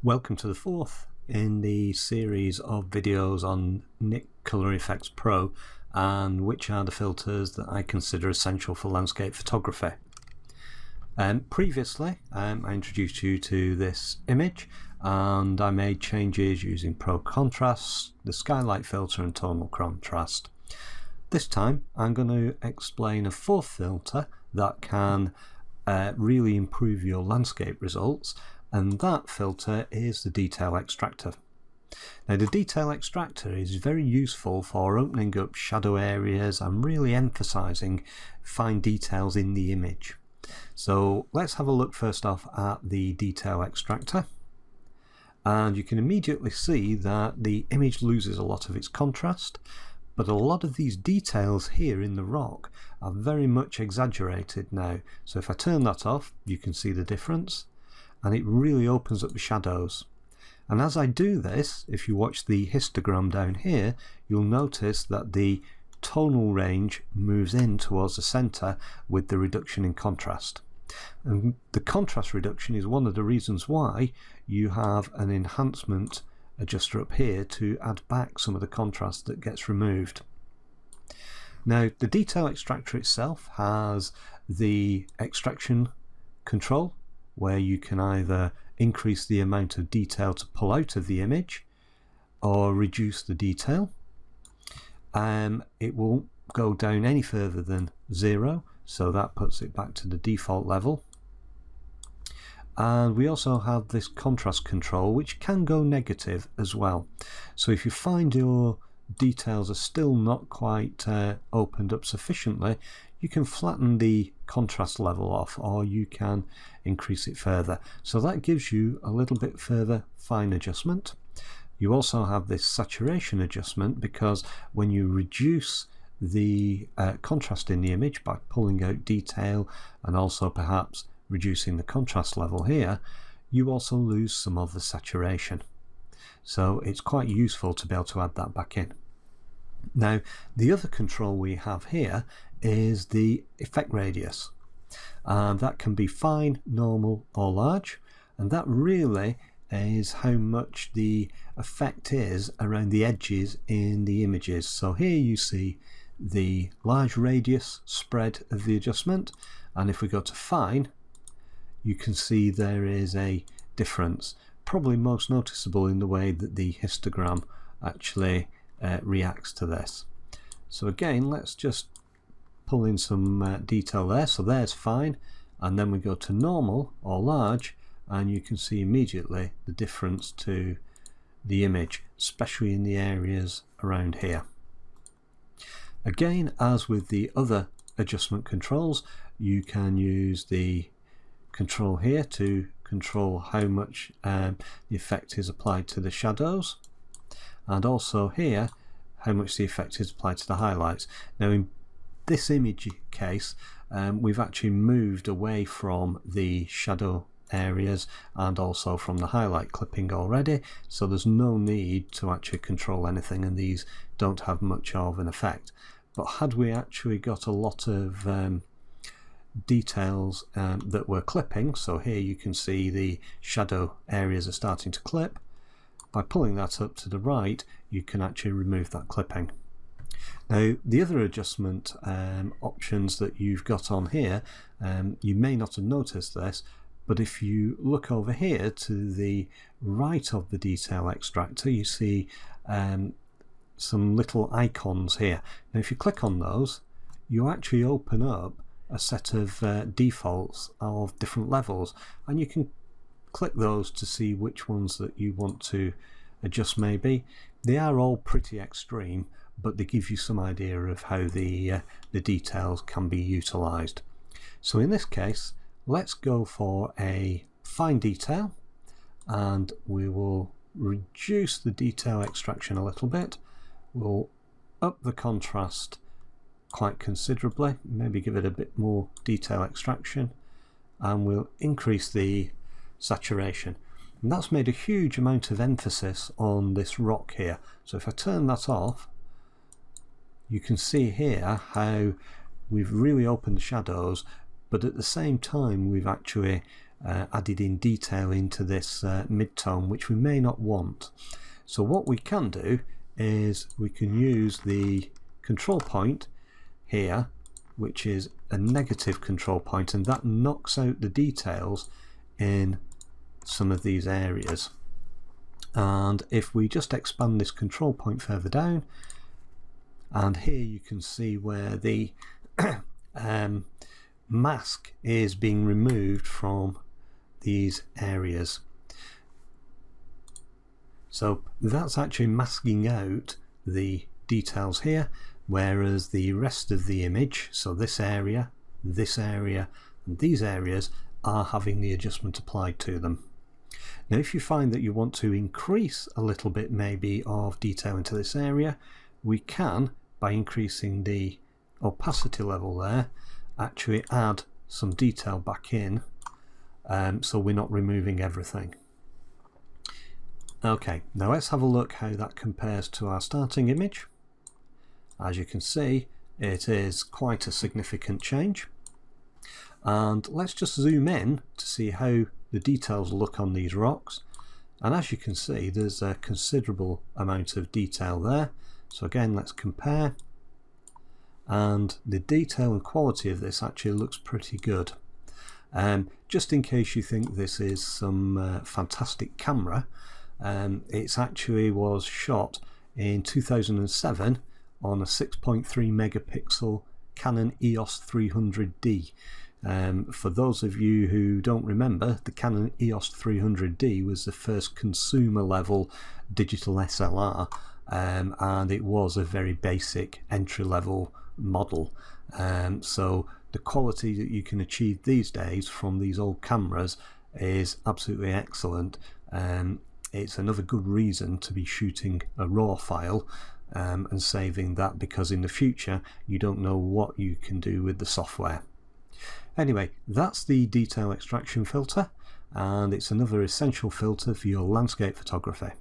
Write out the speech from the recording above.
Welcome to the fourth in the series of videos on Nik Color Efex Pro and which are the filters that I consider essential for landscape photography. Previously I introduced you to this image and I made changes using Pro Contrast, the Skylight filter and tonal contrast. This time I'm going to explain a fourth filter that can really improve your landscape results, and that filter is the detail extractor. Now the detail extractor is very useful for opening up shadow areas and really emphasizing fine details in the image. So let's have a look first off at the detail extractor, and you can immediately see that the image loses a lot of its contrast, but a lot of these details here in the rock are very much exaggerated now. So if I turn that off, you can see the difference, and it really opens up the shadows. And as I do this, if you watch the histogram down here, you'll notice that the tonal range moves in towards the center with the reduction in contrast. And the contrast reduction is one of the reasons why you have an enhancement adjuster up here to add back some of the contrast that gets removed. Now the detail extractor itself has the extraction control, where you can either increase the amount of detail to pull out of the image or reduce the detail. It won't go down any further than 0, so that puts it back to the default level. And we also have this contrast control, which can go negative as well. So if you find your details are still not quite opened up sufficiently, you can flatten the contrast level off, or you can increase it further. So that gives you a little bit further fine adjustment. You also have this saturation adjustment, because when you reduce the contrast in the image by pulling out detail and also perhaps reducing the contrast level here, you also lose some of the saturation. So it's quite useful to be able to add that back in. Now the other control we have here is the effect radius, and that can be fine, normal or large, and that really is how much the effect is around the edges in the images. So here you see the large radius spread of the adjustment, and if we go to fine, you can see there is a difference, probably most noticeable in the way that the histogram actually reacts to this. So again, let's just pull in some detail there. So there's fine, and then we go to normal or large, and you can see immediately the difference to the image, especially in the areas around here. Again, as with the other adjustment controls, you can use the control here to control how much the effect is applied to the shadows, and also here how much the effect is applied to the highlights. Now in this image case, we've actually moved away from the shadow areas and also from the highlight clipping already, so there's no need to actually control anything, and these don't have much of an effect. But had we actually got a lot of details that we're clipping, so here you can see the shadow areas are starting to clip, by pulling that up to the right you can actually remove that clipping. Now the other adjustment options that you've got on here, you may not have noticed this, but if you look over here to the right of the detail extractor, you see some little icons here. Now if you click on those, you actually open up a set of defaults of different levels, and you can click those to see which ones that you want to adjust. Maybe they are all pretty extreme, but they give you some idea of how the details can be utilized. So in this case, let's go for a fine detail, and we will reduce the detail extraction a little bit. We'll up the contrast quite considerably, maybe give it a bit more detail extraction, and we'll increase the saturation. And that's made a huge amount of emphasis on this rock here. So if I turn that off, you can see here how we've really opened the shadows, but at the same time we've actually added in detail into this mid-tone, which we may not want. So what we can do is we can use the control point here, which is a negative control point, and that knocks out the details in some of these areas. And if we just expand this control point further down, and here you can see where the mask is being removed from these areas. So that's actually masking out the details here, whereas the rest of the image, so this area, and these areas, are having the adjustment applied to them. Now if you find that you want to increase a little bit maybe of detail into this area, we can, by increasing the opacity level there, actually add some detail back in, so we're not removing everything. Okay, now let's have a look how that compares to our starting image. As you can see, it is quite a significant change. And let's just zoom in to see how the details look on these rocks. And as you can see, there's a considerable amount of detail there. So again, let's compare. And the detail and quality of this actually looks pretty good. Just in case you think this is some fantastic camera, it actually was shot in 2007 on a 6.3 megapixel Canon EOS 300D. For those of you who don't remember, the Canon EOS 300D was the first consumer level digital SLR, and it was a very basic entry level model. So the quality that you can achieve these days from these old cameras is absolutely excellent. It's another good reason to be shooting a RAW file and saving that, because in the future you don't know what you can do with the software. Anyway, that's the detail extraction filter, and it's another essential filter for your landscape photography.